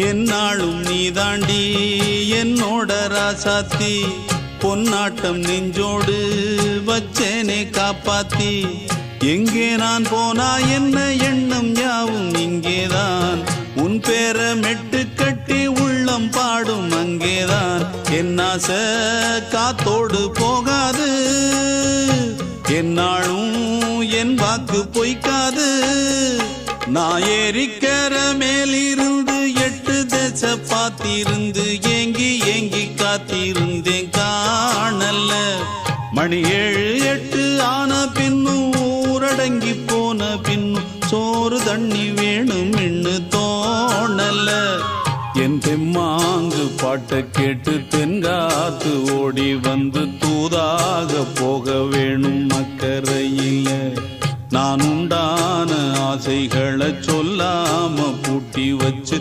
என்னாலும் நீ தாண்டி என்னோட ராசாத்தி பொன்னாட்டம் நெஞ்சோடு வச்சேனே காப்பாத்தி எங்கே நான் போனா என்ன எண்ணம் யாவும் இங்கேதான் உன் பேர மெட்டு கட்டி உள்ளம் பாடும் அங்கேதான் என் ஆசை காத்தோடு போகாது என்னாலும் என் வாக்கு பொய்க்காது நான் ஏறிக்கர மேலிருந்து 8 தேச பார்த்திருந்து ஏங்கி ஏங்கி காத்திருந்தேன் காணல மணி 7 8 ஆன பின்னும் ஊரடங்கி போன பின்னும் சோறு தண்ணி வேணும் இன்னு தோணல என் தெம்மாங்கு பாட்டை கேட்டு தென்காத்து ஓடி வந்து தூதாக போக வேணும் அக்கறையில நான் உண்டான ஆசைகளை சொல்லாம பூட்டி வச்சு